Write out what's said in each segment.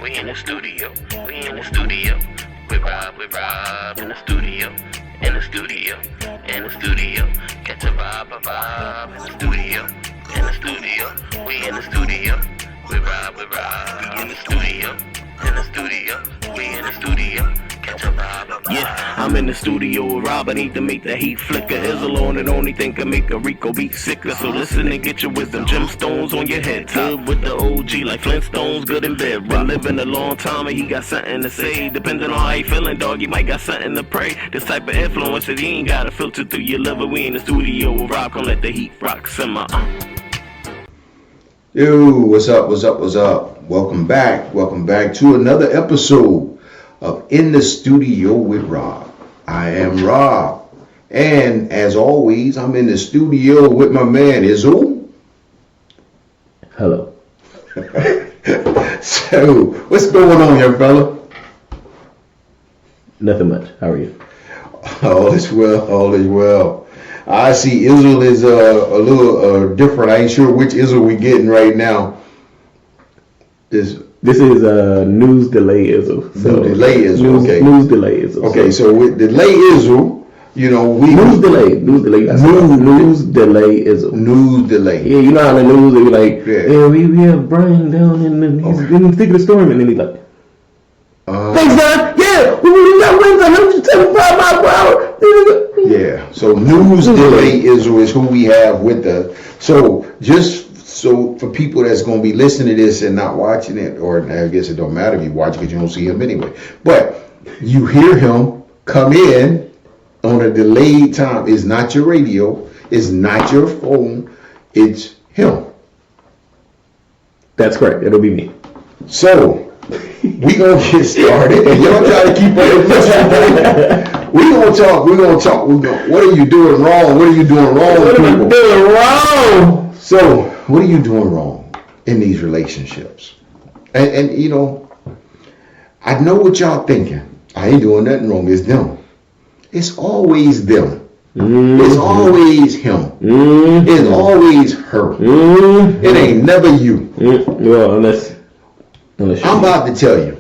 We in the studio. We in the studio. With Rob in the studio. In the studio. In the studio. Catch a vibe in the studio. In the studio. We in the studio. With Rob. We in the studio. In the studio. We in the studio. Yeah, I'm in the studio with Rob. I need to make the heat flicker. Izzle on it, only thing can make a Rico beat sicker. So listen and get your wisdom. Gemstones on your head. Top with the OG like Flintstones, good in bed. Been living a long time and he got something to say. Depending on how you feeling, dog, you might got something to pray. This type of influence that you ain't gotta filter through your liver. We in the studio with Rob. Come let the heat rock simmer. Yo, what's up? Welcome back to another episode of In the Studio with Rob. I am Rob, and as always, I'm in the studio with my man Izzle. Hello. So, what's going on, young fella? Nothing much. How are you? All is well. I see Izzle is a little different. I ain't sure which Izzle we getting right now. This is news delay Izzle. So delay Izzle. Okay. News delay Izzle. Okay, so with delay Izzle, you know we news delay. News delay Izzle. News delay. Yeah, you know how the news they be like, yeah, we have Brian down in the thick of the storm, and then he's like, thanks, God. Yeah, we got winds 175 miles per hour. Yeah. So news delay Izzle is who we have with us. So for people that's going to be listening to this and not watching it, or I guess it don't matter if you watch it because you don't see him anyway. But you hear him come in on a delayed time. It's not your radio. It's not your phone. It's him. That's correct. It'll be me. So we gonna get started. And y'all try to keep up with this. We're gonna talk. What are you doing wrong? What are you doing wrong? What am I doing wrong? So, what are you doing wrong in these relationships? And you know, I know what y'all thinking. I ain't doing nothing wrong. It's them. It's always them. Mm-hmm. It's always him. Mm-hmm. It's always her. Mm-hmm. It ain't never you. Mm-hmm. Well, unless I'm about to tell you.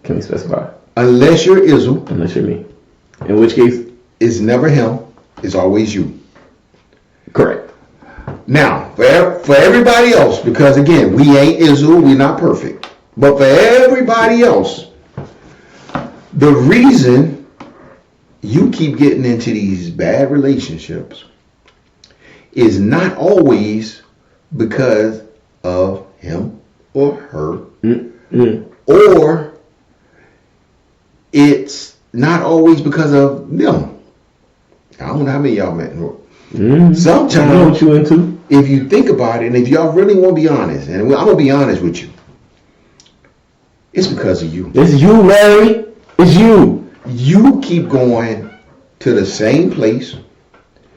Can we specify? Unless you're Izzle. Unless you're me. In which case, it's never him. It's always you. Correct. Now, for everybody else, because again, we ain't Izzle, we're not perfect. But for everybody else, the reason you keep getting into these bad relationships is not always because of him or her, or it's not always because of them. I don't know how many of y'all met. Sometimes, I know what you into. If you think about it, and if y'all really want to be honest, and I'm going to be honest with you, it's because of you. It's you, Larry. It's you. You keep going to the same place,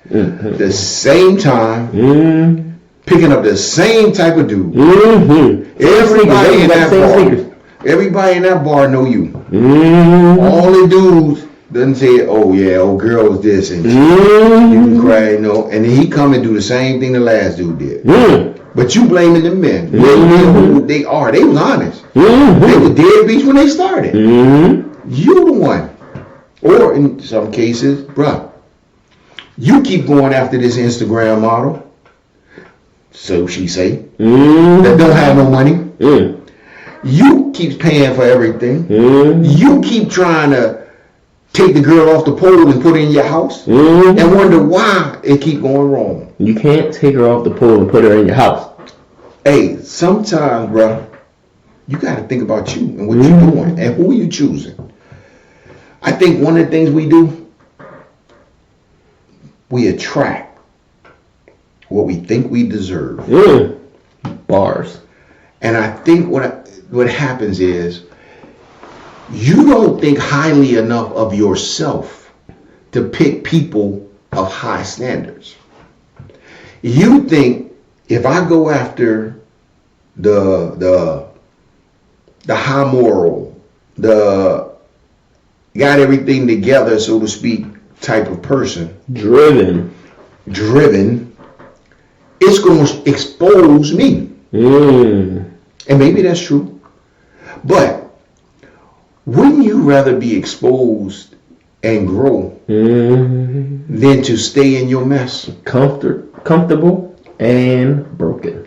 the same time, picking up the same type of dude. Everybody in that bar know you. All the dudes doesn't say, oh yeah, old girl was this, and you can cry, you know, and then he come and do the same thing the last dude did. But you blaming the men. They know who they are. They was honest. They were deadbeats when they started. You the one. Or in some cases, bruh, you keep going after this Instagram model, so she say, that don't have no money. You keep paying for everything. You keep trying to take the girl off the pole and put her in your house and wonder why it keep going wrong. You can't take her off the pole and put her in your house. Hey, sometimes, bro, you got to think about you and what you're doing and who you choosing. I think one of the things we do, we attract what we think we deserve. Bars. And I think what happens is, you don't think highly enough of yourself to pick people of high standards. You think if I go after the high moral, the got everything together, so to speak, type of person, driven, it's going to expose me. And maybe that's true. But wouldn't you rather be exposed and grow than to stay in your mess? Comfortable and broken.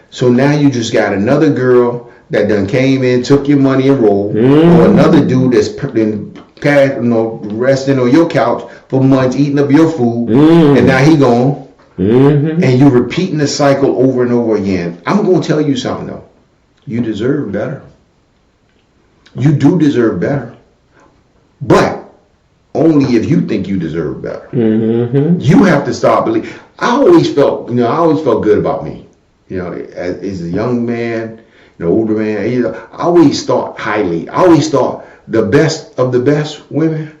So now you just got another girl that done came in, took your money and rolled, or another dude that's been resting on your couch for months, eating up your food, and now he gone, and you repeating the cycle over and over again. I'm gonna tell you something though. You deserve better. You do deserve better, but only if you think you deserve better. You have to start believing. I always felt good about me. As a young man, older man, I always thought highly. I always thought the best of the best women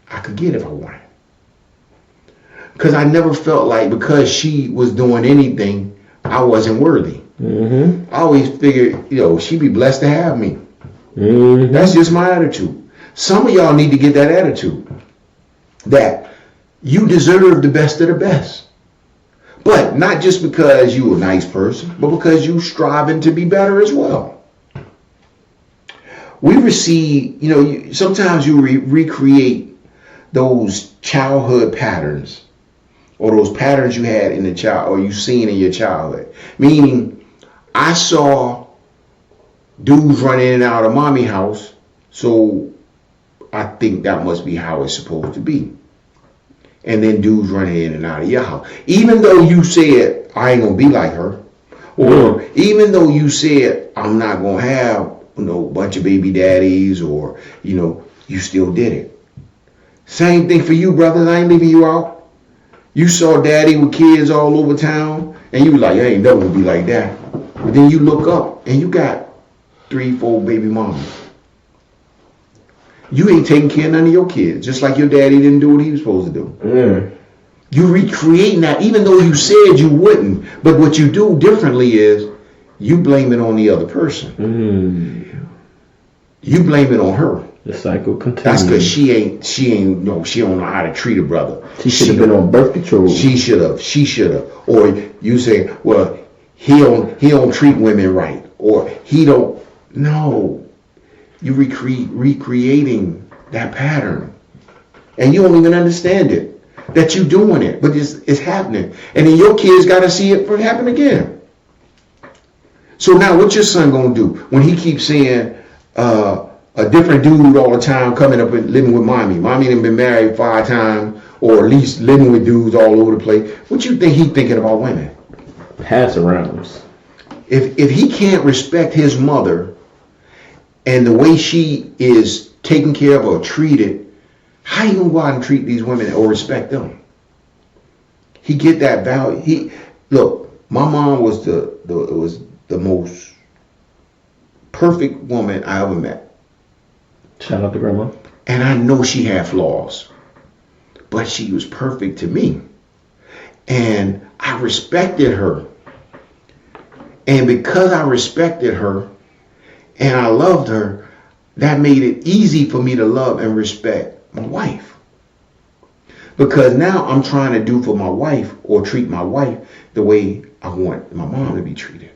I could get if I wanted. Because I never felt like because she was doing anything, I wasn't worthy. I always figured, she'd be blessed to have me. That's just my attitude. Some of y'all need to get that attitude. That you deserve the best of the best. But not just because you're a nice person, but because you're striving to be better as well. We receive, sometimes you recreate those childhood patterns or those patterns you had in the child or you seen in your childhood. Meaning, I saw dudes run in and out of mommy house, so I think that must be how it's supposed to be. And then dudes running in and out of your house. Even though you said, I ain't going to be like her. Or even though you said, I'm not going to have, a bunch of baby daddies or, you still did it. Same thing for you, brothers. I ain't leaving you out. You saw daddy with kids all over town and you was like, I ain't never going to be like that. But then you look up and you got 3-4 baby mamas. You ain't taking care of none of your kids, just like your daddy didn't do what he was supposed to do. You recreating that, even though you said you wouldn't. But what you do differently is you blame it on the other person. You blame it on her. The cycle continues. That's because she don't know how to treat a brother. She should have been on birth control. She should have. Or you say, well, he don't treat women right, or he don't. No. You recreating that pattern. And you don't even understand it. That you're doing it. But it's happening. And then your kids got to see it happen again. So now what's your son going to do? When he keeps seeing a different dude all the time coming up and living with mommy. Mommy done been married 5 times. Or at least living with dudes all over the place. What you think he thinking about women? Pass arounds. If he can't respect his mother and the way she is taken care of or treated, how you gonna go out and treat these women or respect them? He get that value. Look, my mom was the most perfect woman I ever met. Shout out to grandma. And I know she had flaws, but she was perfect to me. And I respected her. And because I respected her, and I loved her, that made it easy for me to love and respect my wife. Because now I'm trying to do for my wife or treat my wife the way I want my mom to be treated.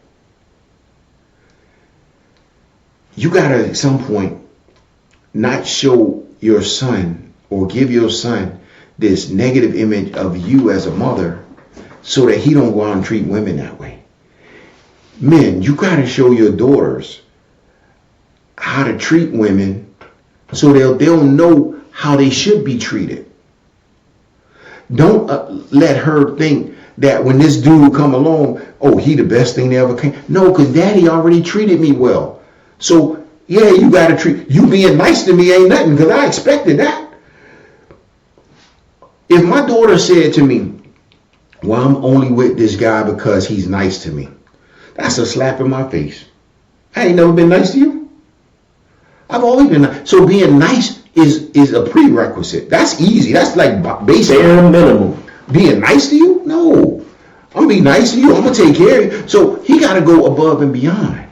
You gotta at some point not show your son or give your son this negative image of you as a mother so that he don't go out and treat women that way. Men, you gotta show your daughters how to treat women so they'll know how they should be treated. Don't let her think that when this dude come along, oh, he the best thing that ever came. No, because daddy already treated me well. So, yeah, you got to treat, you being nice to me ain't nothing because I expected that. If my daughter said to me, well, I'm only with this guy because he's nice to me, that's a slap in my face. I ain't never been nice to you. I've always been nice. So being nice is a prerequisite. That's easy. That's like basic. Bare minimum. Being nice to you? No. I'm going to be nice to you. I'm going to take care of you. So he got to go above and beyond.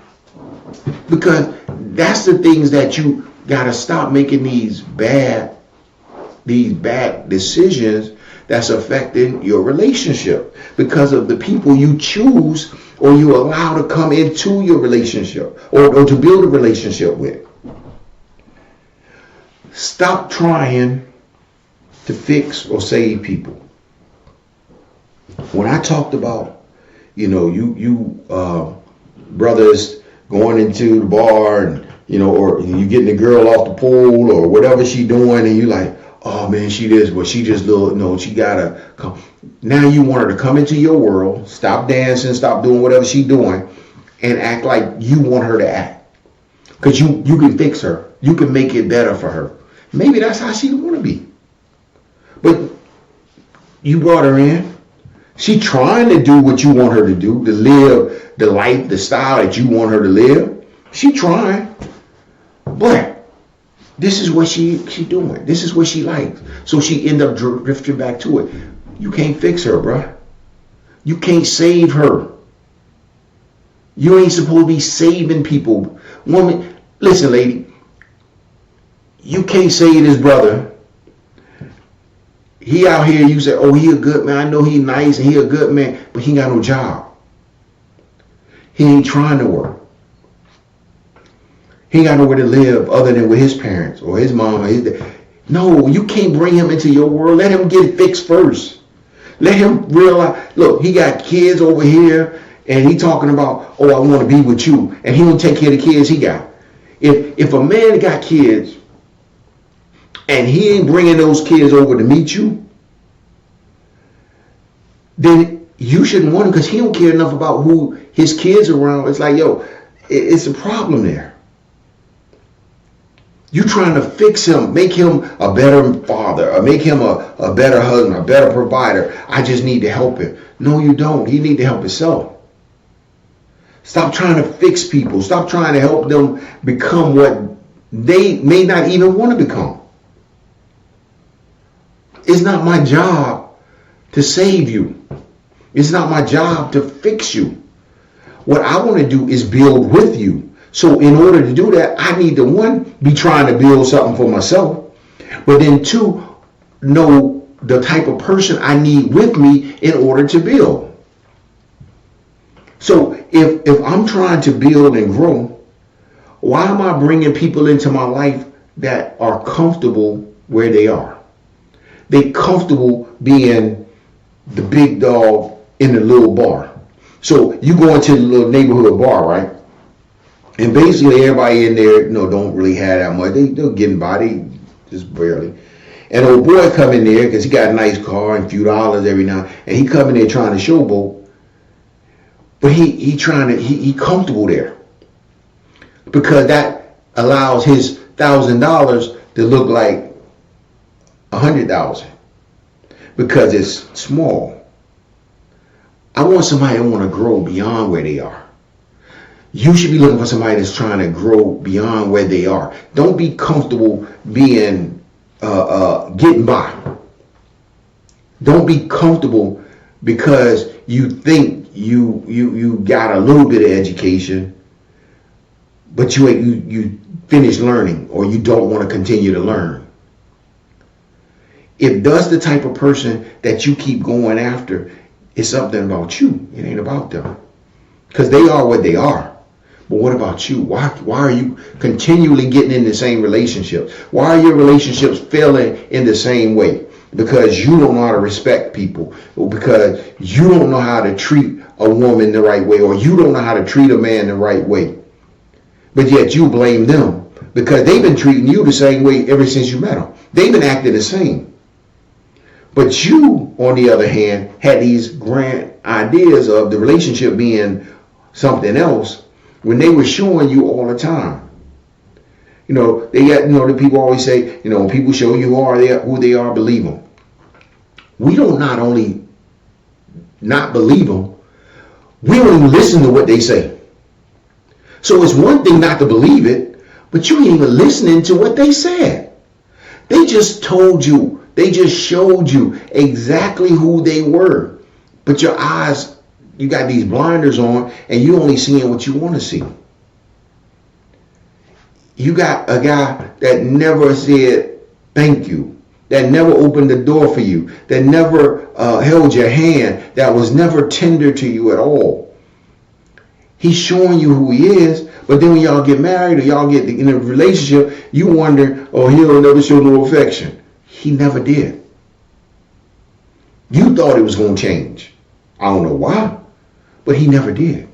Because that's the things that you got to stop making these bad decisions that's affecting your relationship because of the people you choose or you allow to come into your relationship or to build a relationship with. Stop trying to fix or save people. When I talked about, you brothers going into the bar and, or you getting the girl off the pool or whatever she doing and you like, oh man, she this, well she just she gotta come. Now you want her to come into your world, stop dancing, stop doing whatever she doing, and act like you want her to act. Because you can fix her. You can make it better for her. Maybe that's how she want to be. But you brought her in. She trying to do what you want her to do, to live the life, the style that you want her to live. She trying. But this is what she doing. This is what she likes. So she end up drifting back to it. You can't fix her, bruh. You can't save her. You ain't supposed to be saving people. Woman, listen, lady. You can't save this brother. He out here, you say, oh, he a good man. I know he nice and he a good man, but he ain't got no job. He ain't trying to work. He ain't got nowhere to live other than with his parents or his mom or his dad. No, you can't bring him into your world. Let him get fixed first. Let him realize, look, he got kids over here and he talking about, oh, I want to be with you. And he don't take care of the kids he got. If a man got kids and he ain't bringing those kids over to meet you, then you shouldn't want him because he don't care enough about who his kids are around. It's like, yo, it's a problem there. You trying to fix him, make him a better father, or make him a better husband, a better provider. I just need to help him. No, you don't. He need to help himself. Stop trying to fix people. Stop trying to help them become what they may not even want to become. It's not my job to save you. It's not my job to fix you. What I want to do is build with you. So in order to do that, I need to, one, be trying to build something for myself. But then two, know the type of person I need with me in order to build. So if I'm trying to build and grow, why am I bringing people into my life that are comfortable where they are? They comfortable being the big dog in the little bar. So you go into the little neighborhood bar, right? And basically everybody in there, don't really have that much. They're getting by, they just barely. And old boy come in there because he got a nice car and a few dollars every now, and he come in there trying to showboat. But he comfortable there because that allows his $1,000 to look like $100,000 because it's small. I want somebody that want to grow beyond where they are. You should be looking for somebody that's trying to grow beyond where they are. Don't be comfortable being getting by. Don't be comfortable because you think you got a little bit of education, but you finished learning or you don't want to continue to learn. If that's the type of person that you keep going after, it's something about you. It ain't about them. Because they are what they are. But what about you? Why are you continually getting in the same relationships? Why are your relationships failing in the same way? Because you don't know how to respect people. Or because you don't know how to treat a woman the right way. Or you don't know how to treat a man the right way. But yet you blame them. Because they've been treating you the same way ever since you met them. They've been acting the same. But you, on the other hand, had these grand ideas of the relationship being something else when they were showing you all the time. The people always say, when people show you who they are, believe them. We don't not only not believe them, we don't even listen to what they say. So it's one thing not to believe it, but you ain't even listening to what they said. They just told you, they just showed you exactly who they were. But your eyes, you got these blinders on and you only seeing what you want to see. You got a guy that never said thank you, that never opened the door for you, that never held your hand, that was never tender to you at all. He's showing you who he is, but then when y'all get married or y'all get in a relationship, you wonder, oh, he'll never show no affection. He never did. You thought it was going to change. I don't know why, but he never did.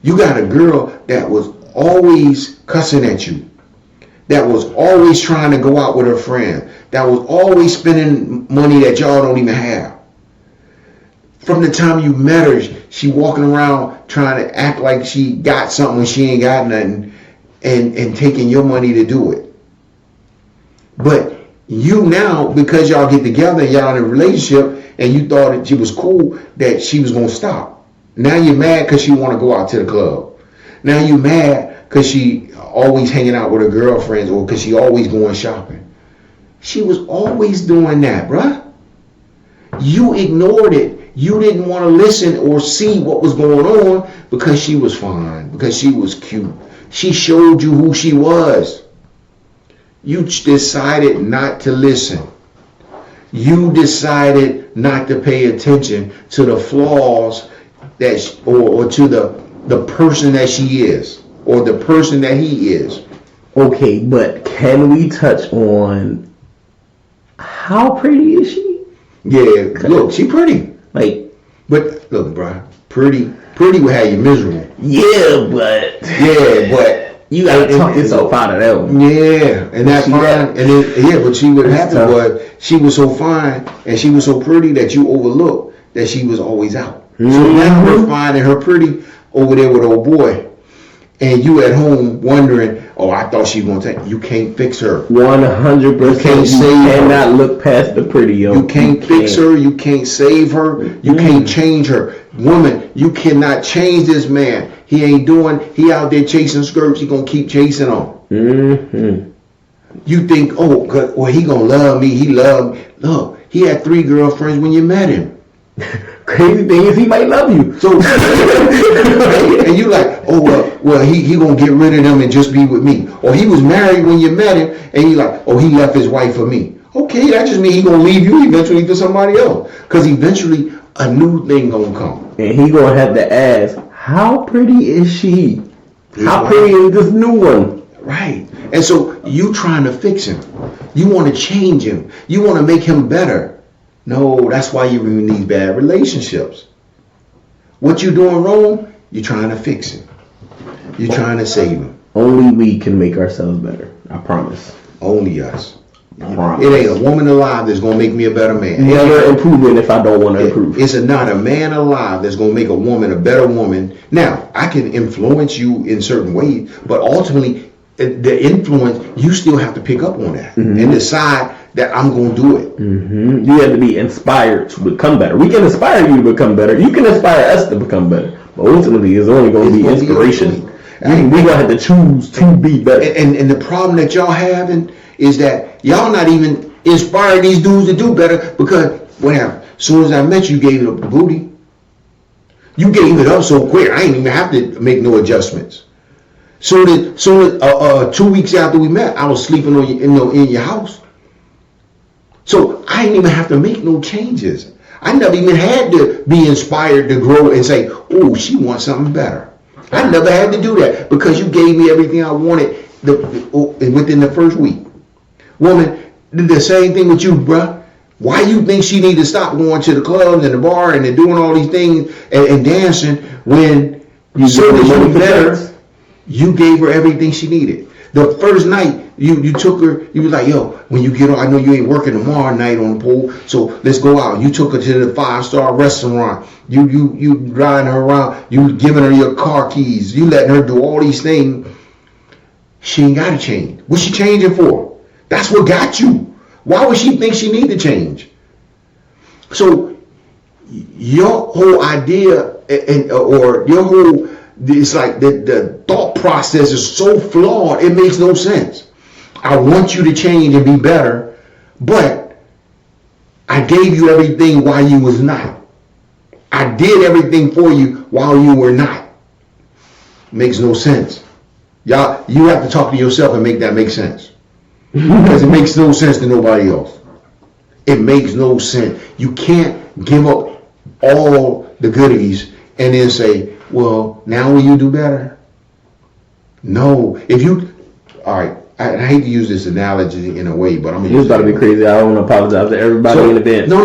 You got a girl that was always cussing at you, that was always trying to go out with her friend, that was always spending money that y'all don't even have. From the time you met her, she walking around trying to act like she got something when she ain't got nothing, and taking your money to do it. But you now, because y'all get together and y'all in a relationship, and you thought that she was cool, that she was going to stop. Now you're mad because she want to go out to the club. Now you mad because she always hanging out with her girlfriends, or because she always going shopping. She was always doing that, bruh. You ignored it. You didn't want to listen or see what was going on because she was fine, because she was cute. She showed you who she was. You decided not to listen. You decided not to pay attention to the flaws that, or to the person that she is, or the person that he is. Okay, but can we touch on how pretty is she? Yeah, look, she pretty. Like, but look, bro, pretty will have you miserable. Yeah, but you gotta talk yourself out of that one. Yeah, and that's fine. And then, yeah, but what happened was she was so fine and she was so pretty that you overlooked that she was always out. Mm-hmm. So now her fine and her pretty over there with old boy, and you at home wondering, oh, I thought she was gonna take. You can't fix her. 100%. You can't save her. Cannot look past the pretty, yo. You can't fix her. You can't save her. You can't change her. Woman, you cannot change this man. He he out there chasing skirts. He gonna keep chasing them. Mm-hmm. You think, oh, well, he gonna love me. He loved me. Look, he had 3 girlfriends when you met him. Crazy thing is, he might love you. So, and you like, oh, well, he gonna get rid of them and just be with me. Or he was married when you met him, and you like, oh, he left his wife for me. Okay, that just means he gonna leave you eventually to somebody else. Because eventually a new thing gonna come. And he gonna have to ask, how pretty is she? How pretty is this new one? Right. And so you trying to fix him. You want to change him. You want to make him better. No, that's why you're in these bad relationships. What you doing wrong, you're trying to fix him. You're trying to save him. Only we can make ourselves better. I promise. Only us. I promise. It ain't a woman alive that's going to make me a better man. Never improving if I don't want to improve. It's not a man alive that's going to make a woman a better woman. Now, I can influence you in certain ways, but ultimately, the influence, you still have to pick up on that and decide that I'm going to do it. Mm-hmm. You have to be inspired to become better. We can inspire you to become better. You can inspire us to become better. But ultimately, it's only going to be inspiration. We're going to have to choose to be better. And the problem that y'all having is that y'all not even inspiring these dudes to do better, because what happened? As soon as I met you, gave it up the booty. You gave it up so quick, I ain't even have to make no adjustments. So that 2 weeks after we met, I was sleeping on in your house. So I didn't even have to make no changes. I never even had to be inspired to grow and say, oh, she wants something better. I never had to do that because you gave me everything I wanted within the first week. Woman, did the same thing with you, bruh. Why you think she need to stop going to the clubs and the bar and doing all these things and dancing when you met her? You gave her everything she needed. The first night you took her, you was like, yo, when you get on, I know you ain't working tomorrow night on the pool, so let's go out. You took her to the 5-star restaurant. You driving her around. You giving her your car keys. You letting her do all these things. She ain't got to change. What's she changing for? That's what got you. Why would she think she need to change? So your whole idea or your whole, it's like the thought process is so flawed, it makes no sense. I want you to change and be better, but I gave you everything while you was not. I did everything for you while you were not. Makes no sense. Y'all, you have to talk to yourself and make that make sense. Because it makes no sense to nobody else. It makes no sense. You can't give up all the goodies and then say, Well, now will you do better? No. If you, all right, I hate to use this analogy in a way, but I'm going to use it. It's about to be crazy. I don't want to apologize to everybody in advance. No.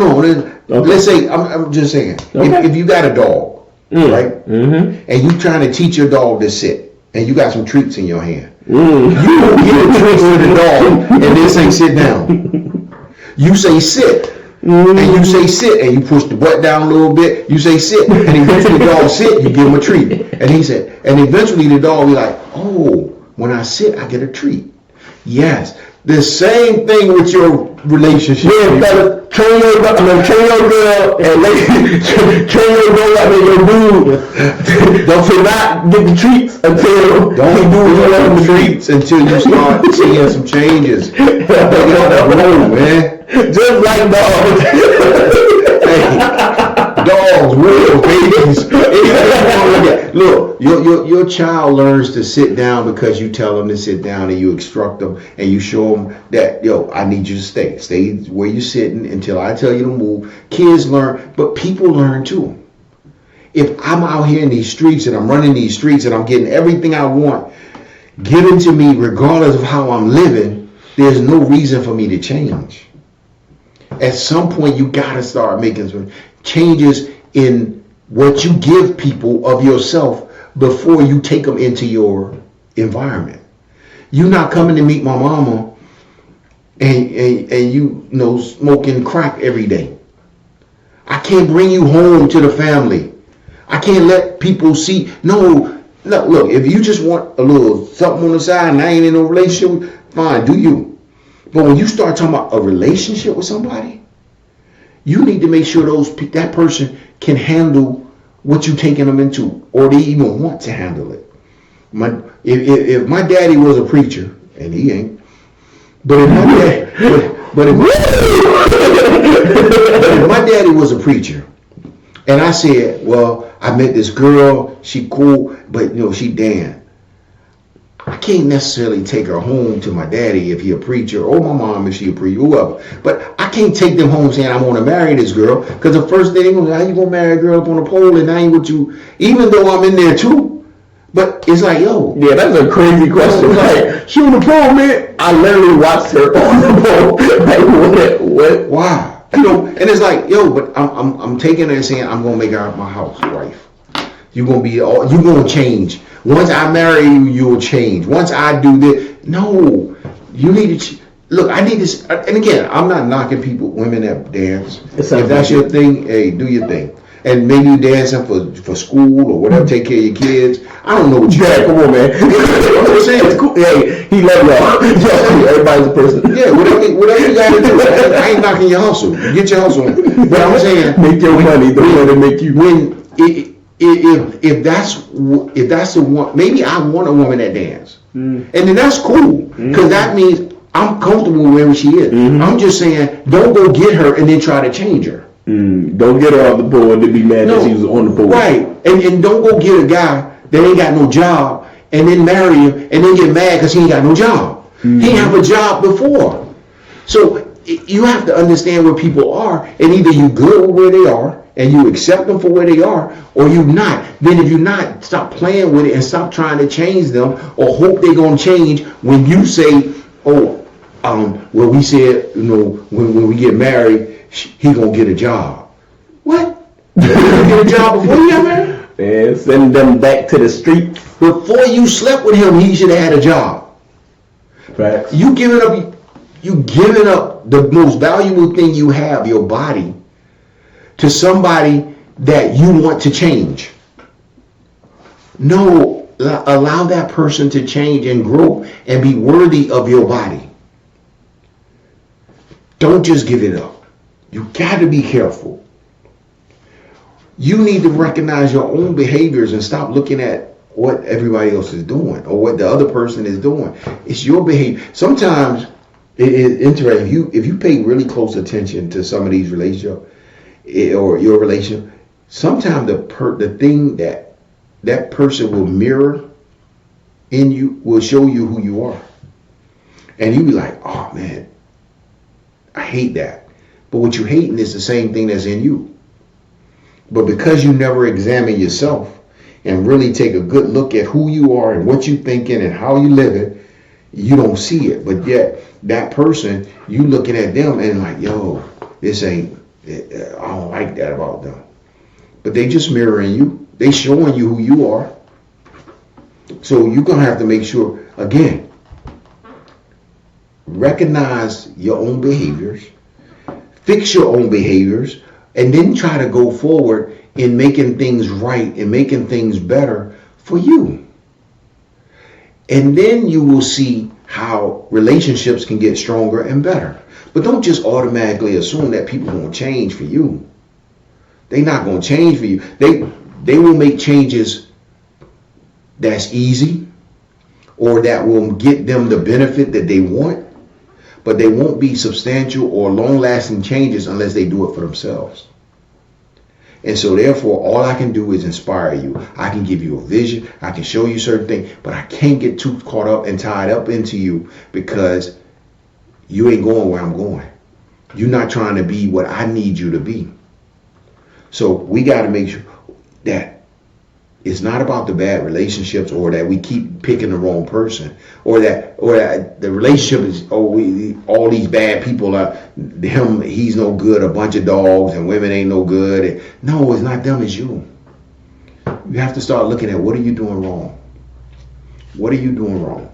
Let's say, I'm just saying, if you got a dog, right? Mm-hmm. And you trying to teach your dog to sit, and you got some treats in your hand. You don't give the treats to the dog, and then say sit down. You say sit. And you say sit, and you push the butt down a little bit. You say sit, and eventually the dog sit. You give him a treat, and he said, and eventually the dog be like, oh, when I sit, I get a treat. Yes, the same thing with your relationship. Yeah, brother, train your girl, and train your girl like your dude. Don't not get the treats until don't do the treats until you start seeing some changes. Man. Just like dogs. Hey, dogs, real babies. Look, your child learns to sit down because you tell them to sit down and you instruct them and you show them that, I need you to stay. Stay where you're sitting until I tell you to move. Kids learn, but people learn too. If I'm out here in these streets and I'm running these streets and I'm getting everything I want given to me regardless of how I'm living, there's no reason for me to change. At some point, you got to start making some changes in what you give people of yourself before you take them into your environment. You're not coming to meet my mama and you know smoking crack every day. I can't bring you home to the family. I can't let people see. No, look, if you just want a little something on the side and I ain't in no relationship, fine, do you. But when you start talking about a relationship with somebody, you need to make sure that person can handle what you're taking them into, or they even want to handle it. If my daddy was a preacher, and he ain't, but if my daddy was a preacher, and I said, well, I met this girl, she cool, but she Dan. I can't necessarily take her home to my daddy if he a preacher, or my mom if she a preacher, whoever. But I can't take them home saying I want to marry this girl, because the first thing they're going to say, how you going to marry a girl up on a pole and I ain't with you, even though I'm in there too. But it's like, yeah, that's a crazy question. Like, she on the pole, man. I literally watched her on the pole. Like, what? Wow. And it's like, but I'm taking her and saying I'm going to make her my house wife. You're going to change. Once I marry you, you'll change. Once I do this, no, you need to. Look, I need this. And again, I'm not knocking women that dance. If that's your thing, hey, do your thing. And maybe you dancing for school or whatever, take care of your kids. I don't know what you got. Come on, man. I'm saying, it's cool. Hey, he love y'all. Everybody's a person. Yeah, whatever you got to do. I ain't knocking your hustle. Get your hustle on. But I'm saying, make your money. Don't let it make you. If that's the one, maybe I want a woman that dance, and then that's cool, because that means I'm comfortable wherever she is. I'm just saying, don't go get her and then try to change her. Don't get her off the pole and then be mad that she was on the pole. Right, and don't go get a guy that ain't got no job and then marry him and then get mad because he ain't got no job. He ain't have a job before. So you have to understand where people are, and either you good with where they are and you accept them for where they are, or you not. Then if you're not, stop playing with it and stop trying to change them or hope they're going to change when you say, well, we said, when we get married, he going to get a job. What? You going to get a job before you got married? Man, send them back to the streets. Before you slept with him, he should have had a job. Right. You giving up the most valuable thing you have, your body, to somebody that you want to change. No, allow that person to change and grow and be worthy of your body. Don't just give it up. You got to be careful. You need to recognize your own behaviors and stop looking at what everybody else is doing or what the other person is doing. It's your behavior. Sometimes it is interesting. If you pay really close attention to some of these relationships or your relationship, sometimes the thing that person will mirror in you will show you who you are. And you be like, oh man, I hate that. But what you're hating is the same thing that's in you. But because you never examine yourself and really take a good look at who you are and what you thinking and how you living, you don't see it. But yet that person, you looking at them and like, yo, this ain't, I don't like that about them. But they just mirroring you. They showing you who you are. So you're going to have to make sure, again, recognize your own behaviors, fix your own behaviors, and then try to go forward in making things right and making things better for you. And then you will see how relationships can get stronger and better. But don't just automatically assume that people won't change for you. They're not going to change for you. They will make changes that's easy or that will get them the benefit that they want, but they won't be substantial or long-lasting changes unless they do it for themselves. And so therefore, all I can do is inspire you. I can give you a vision. I can show you certain things, but I can't get too caught up and tied up into you because you ain't going where I'm going. You're not trying to be what I need you to be. So we got to make sure that it's not about the bad relationships or that we keep picking the wrong person or that the relationship is, all these bad people are him, he's no good, a bunch of dogs, and women ain't no good. And no, it's not them, it's you. You have to start looking at what are you doing wrong? What are you doing wrong?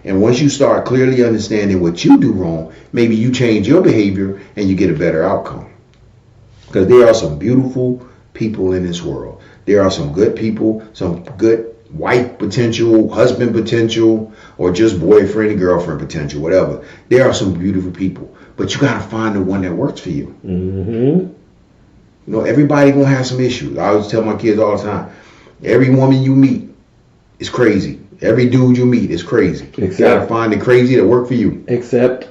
And once you start clearly understanding what you do wrong, maybe you change your behavior and you get a better outcome. Because there are some beautiful people in this world. There are some good people, some good wife potential, husband potential, or just boyfriend and girlfriend potential, whatever. There are some beautiful people, but you got to find the one that works for you. Mm-hmm. You know, everybody gonna have some issues. I always tell my kids all the time, every woman you meet is crazy. Every dude you meet is crazy. You got to find the crazy that work for you. Except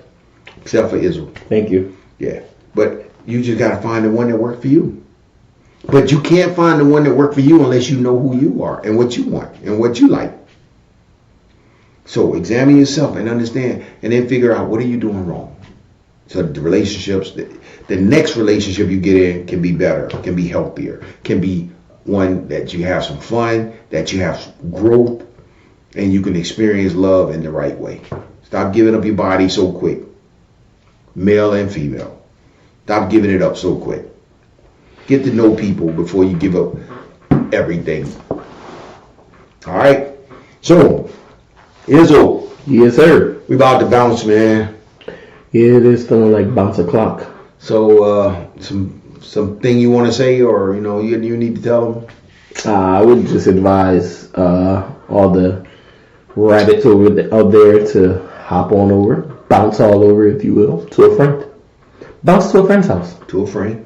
for Israel. Thank you. Yeah, but you just got to find the one that works for you. But you can't find the one that works for you unless you know who you are and what you want and what you like. So examine yourself and understand, and then figure out what are you doing wrong. So the relationships, the next relationship you get in can be better, can be healthier, can be one that you have some fun, that you have growth, and you can experience love in the right way. Stop giving up your body so quick, male and female. Stop giving it up so quick. Get to know people before you give up everything. All right. So, Izzo. Yes, sir. We about to bounce, man. Yeah, it is feeling like bounce o'clock. So, something you want to say, or you need to tell them? I would just advise all the rabbits out there to hop on over, bounce all over, if you will, to a friend. Bounce to a friend's house. To a friend.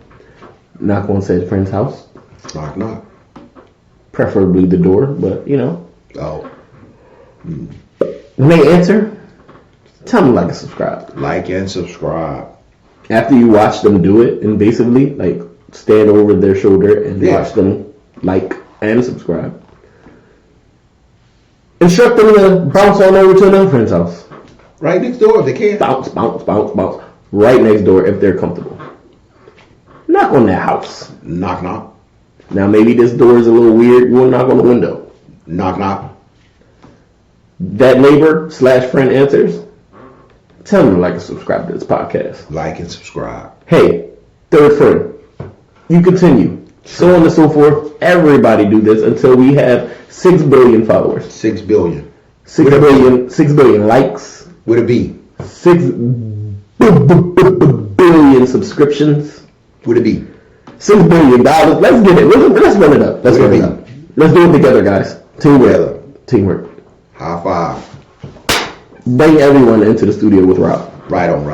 Not going to say the friend's house. Knock. Preferably the door, but Oh. When they answer, tell them like and subscribe. Like and subscribe. After you watch them do it, and basically like stand over their shoulder and watch them like and subscribe. Instruct them to bounce on over to another friend's house. Right next door if they can. Bounce. Right next door if they're comfortable. Knock on that house. Knock. Now maybe this door is a little weird. You want to knock on the window. Knock. That neighbor / friend answers. Tell them to like and subscribe to this podcast. Like and subscribe. Hey, third friend. You continue. So on and so forth. Everybody do this until we have 6 billion followers. 6 billion. 6 billion likes. With a B. 6 billion subscriptions. With a B. $6 billion. Let's get it. Let's run it up. Let's do it together, guys. Teamwork. High five. Bring everyone into the studio with Rob. Right on.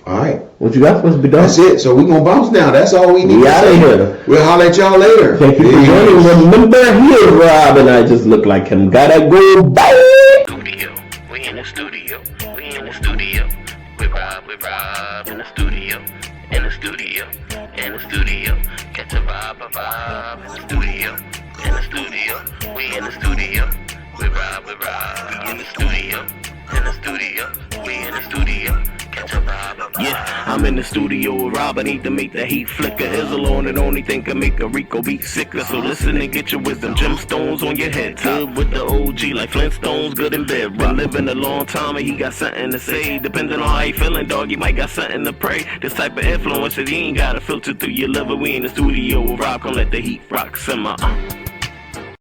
All right. What you got? What's be done? That's it. So we're going to bounce now. That's all we need We to out say. of here. We'll holler at y'all later. Thank you for joining. Remember, here's Rob, and I just look like him. Gotta go. Bye. Studio. We in the studio. With Rob in the studio. In the studio. Catch a vibe in the studio. We in the studio. With Rob. We in the studio. in the studio. We in the studio. Catch a vibe. Yeah, I'm in the studio with Rob. I need to make the heat flicker. Izzle on it, only thing can make a Rico beat sicker. So listen and get your wisdom. Gemstones on your head. Good with the OG like Flintstones, good in bed. Been living a long time and he got something to say. Depending on how he feeling, dog, he might got something to pray. This type of influence that he ain't got to filter through your liver. We in the studio with Rob. Come let the heat rock simmer.